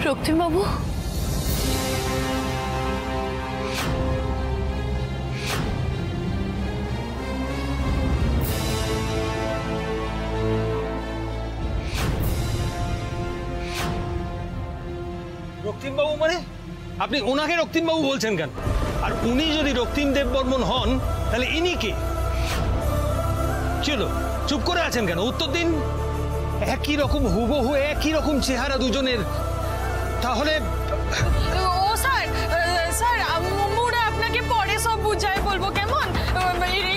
রক্তিম বাবু, রক্তিম বাবু মানে আপনি ওনাকে রক্তিম বাবু বলছেন কেন? আর উনি যদি রক্তিম দেব বর্মন হন তাহলে ইনি কে? চলো চুপ করে আছেন কেন? উত্তর দিন। একই রকম হুবহু, একই রকম চেহারা দুজনের। তাহলে ও স্যার, স্যার আমরা আপনাকে পরে সব বুঝাই বলবো, কেমন?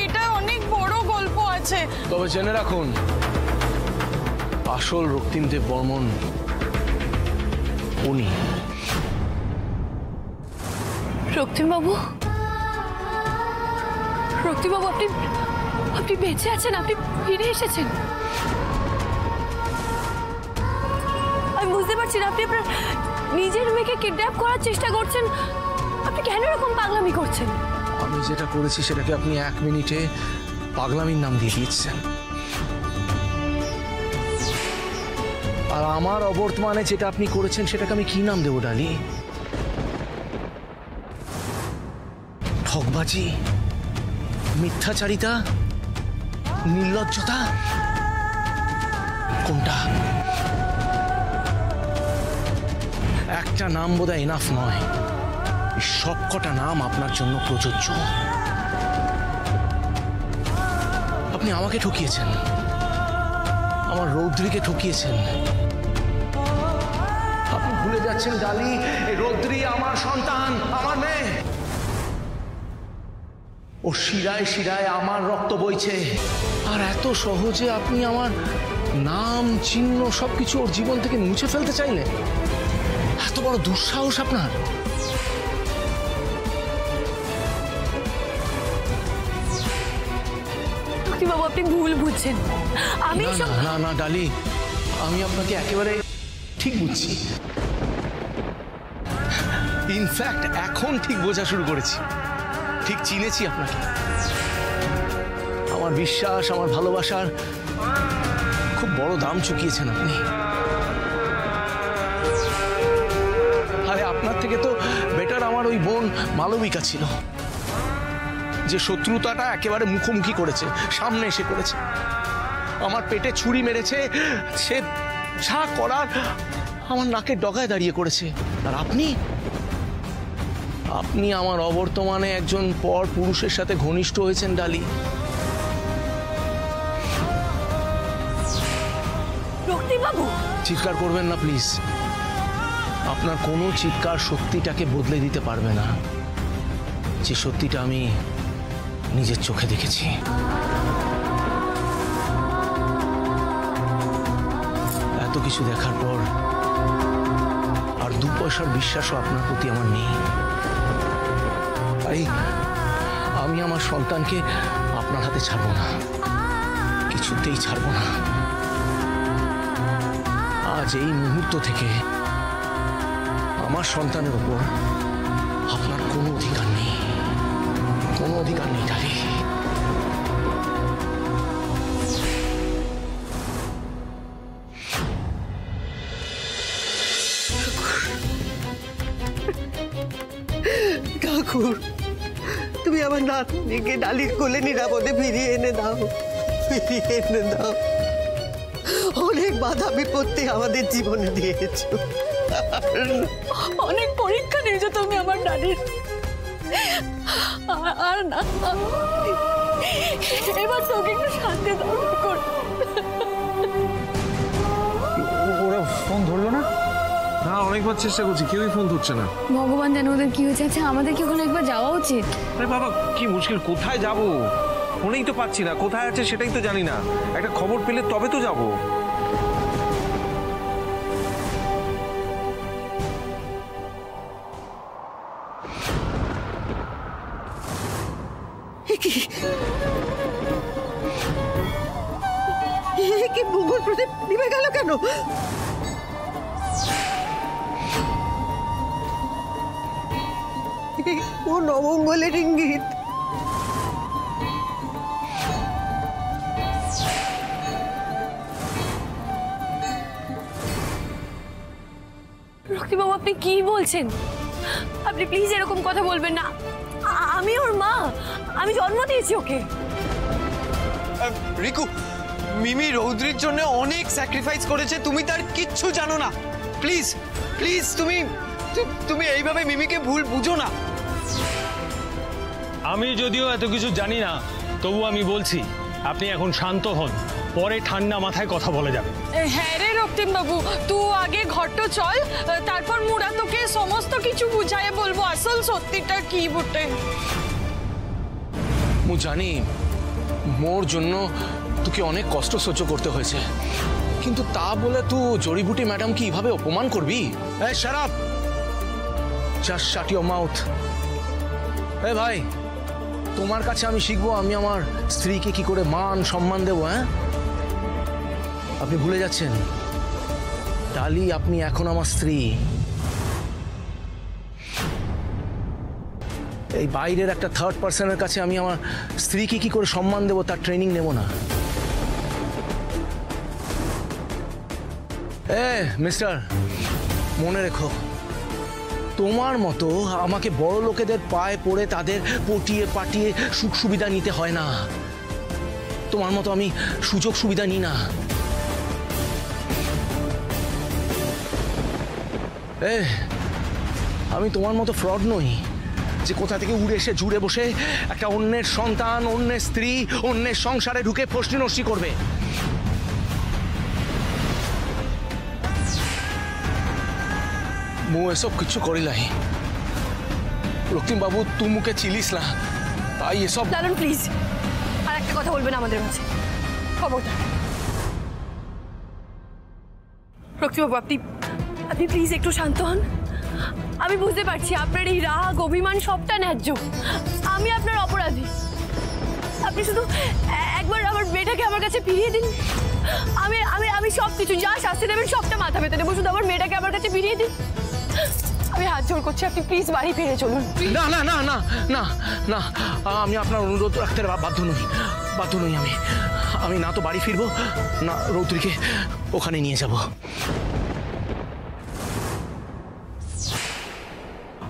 এটা অনেক বড় গল্প আছে। তবে জেনে রাখুন, আসল রক্তিম দেব বর্মন উনি। রক্তিম বাবু, রক্তিম বাবু, আপনি বেঁচে আছেন, আপনি ফিরে এসেছেন। আমি বুঝতে পারছি না, আপনি আপনার নিজের মেয়েকে কিডন্যাপ করার চেষ্টা করছেন। আপনি কেন এরকম পাগলামি করছেন? আমি যেটা করেছি সেটাকে আপনি 1 মিনিটে পাগলামির নাম দিয়ে দিয়েছেন। আর আমার অবর্তমানে যেটা আপনি করেছেন সেটাকে আমি কি নাম দেবো ডালি? ঠকবাজি, মিথ্যাচারিতা, নির্লজ্জতা, কোনটা? একটা নাম বোধহয় এনাফ নয়, সবকটা নাম আপনার জন্য প্রযোজ্য। আপনি আমাকে ঠকিয়েছেন, আমার রৌদ্রীকে ঠকিয়েছেন। আপনি ভুলে যাচ্ছেন ডালি, এই রৌদ্রী আমার সন্তান, আমার মেয়ে। ও শিরায় শিরায় আমার রক্ত বইছে। আর এত সহজে আপনি আমার নাম, চিহ্ন সবকিছু ওর জীবন থেকে মুছে ফেলতে চাইলেন? এত বড় দুঃসাহস আপনার! বাবু, আপনি ভুল বুঝছেন। আমি না না ডালি, আমি আপনাকে একেবারে ঠিক বুঝছি। ইনফ্যাক্ট এখন ঠিক বোঝা শুরু করেছি, ঠিক চিনেছি আপনাকে। আমার বিশ্বাস, আমার ভালোবাসার খুব বড় দাম চুকিয়েছেন আপনি। আরে আপনার থেকে তো বেটার আমার ওই বোন মালবিকা ছিল, যে শত্রুতাটা একেবারে মুখোমুখি করেছে, সামনে এসে করেছে। আমার পেটে ছুরি মেরেছে, সে যা করার আমার নাকের ডগায় দাঁড়িয়ে করেছে। আর আপনি আমার অবর্তমানে একজন পর পুরুষের সাথে ঘনিষ্ঠ হয়েছেন ডালি। রক্তিম বাবু, চিৎকার করবেন না প্লিজ। আপনার কোনো চিৎকার সত্যিটাকে বদলে দিতে পারবে না, যে সত্যিটা আমি নিজের চোখে দেখেছি। এত কিছু দেখার পর আর 2 পয়সার বিশ্বাসও আপনার প্রতি আমার নেই। তাই আমি আমার সন্তানকে আপনার হাতে ছাড়বো না, কিছুতেই ছাড়বো না। আজ এই মুহূর্ত থেকে আমার সন্তানের উপর আপনার কোনো অধিকার নেই, কোনো অধিকার নেই ডালি। ঠাকুর, তুমি আমার নাতনিকে ডালির কোলে নিরাপদে ফিরিয়ে এনে দাও, ফিরিয়ে এনে দাও। অনেক বাধা বিপত্তি আমাদের জীবনে দিয়েছ, অনেক পরীক্ষা নিয়েছো তুমি আমার ডালির। আর না, এবার তোকে একটু শান্তি দাও। ওরা ফোন ধরলো না? না, অনেকবার চেষ্টা করছি, কেউই ফোন ধরছে না। ভগবান জানে ওদের কি হয়েছে। আচ্ছা, আমাদের কি ওখানে একবার যাওয়া উচিত? আরে বাবা, কি মুশকিল, কোথায় যাব? ফোনেই তো পাচ্ছি না, কোথায় আছে সেটাই তো জানি না। একটা খবর পেলে তবে তো যাব। কি মঙ্গল প্রদীপ নিভে গেল কেন? কোন অমঙ্গলের ইঙ্গিত? রক্তিবাবু আপনি কি বলছেন? আপনি প্লিজ এরকম কথা বলবেন না। আমি ওর মা, আমি জন্ম দিয়েছি ওকে। রিকু, মিমি রৌদ্রির জন্য অনেক স্যাক্রিফাইস করেছে, তুমি তার কিচ্ছু জানো না। প্লিজ প্লিজ তুমি এইভাবে মিমিকে ভুল বুঝো না। আমি যদিও এত কিছু জানি না, তবু আমি বলছি আপনি এখন শান্ত হন, পরে ঠান্ডা মাথায় কথা বলে যাবে। হ্যাঁ রে রক্তিম বাবু, তুই আগে ঘরটা চল, তারপর মুরা তোকে সমস্ত কিছু বুঝায় বলবো আসল সত্যিটা কি বটে। মু জানি মোর জন্য তোকে অনেক কষ্ট সহ্য করতে হয়েছে, কিন্তু তা বলে তুই জড়িবুটি ম্যাডামকে এইভাবে অপমান করবি? এই shut up, just shut your mouth. এ ভাই, তোমার কাছে আমি শিখবো আমি আমার স্ত্রীকে কি করে মান সম্মান দেবো। হ্যাঁ, আপনি ভুলে যাচ্ছেন ডালি আপনি এখন আমার স্ত্রী। এই বাইরের একটা থার্ড পার্সনের কাছে আমি আমার স্ত্রীকে কি করে সম্মান দেবো তার ট্রেনিং নেব না। মিস্টার, মনে রেখো, তোমার মতো আমাকে বড় লোকেদের পায়ে পড়ে তাদের পটিয়ে পাটিয়ে সুখ সুবিধা নিতে হয় না। তোমার মতো আমি সুযোগ সুবিধা নিই না। আমি তোমার মতো ফ্রড নই যে কোথা থেকে উড়ে এসে জুড়ে বসে একটা অন্যের সন্তান, অন্যের স্ত্রী, অন্যের সংসারে ঢুকে ফষ্টি নষ্টি করবে। মু এসব কিছু করিলাই। রক্তিম বাবু, তুই মুখে চিলিস না, তাই এসব। লালন প্লিজ, আর একটা কথা বলবেন আমাদের কাছে, খবরদার। রক্তিবাবু আপনি আপনি প্লিজ একটু শান্ত হন। আমি বুঝতে পারছি আপনার এই রাগ অভিমান সবটা ন্যায্য, আমি আপনার অপরাধী। আপনি শুধু একবার আমার মেয়েটাকে আমার কাছে ফিরিয়ে দিন। আমি আমি আমি সব কিছু যা শাস্তি দেবেন সবটা মাথা পেতে নেবো, শুধু আমার মেয়েটাকে আমার কাছে ফিরিয়ে দিন। আমি হাত জোড় করছি, আপনি প্লিজ বাড়ি ফিরে চলুন। না না না না না না, আমি আপনার অনুরোধ রাখতে বাধ্য নই। আমি না তো বাড়ি ফিরবো, না রৌদ্রিকে ওখানে নিয়ে যাব।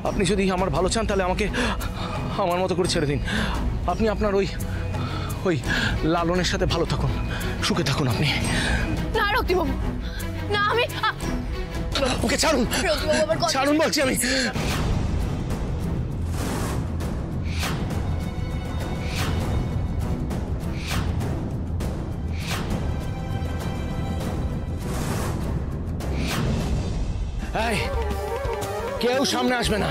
আপনি যদি আমার ভালো চান তাহলে আমাকে আমার মতো করে ছেড়ে দিন। আপনি আপনার ওই লালনের সাথে ভালো থাকুন, সুখে থাকুন আপনি। না রক্তিবাবু, না, আমি ওকে ছাড়ুন, ছাড়ুন বলছি আমি। কেউ সামনে আসবে না।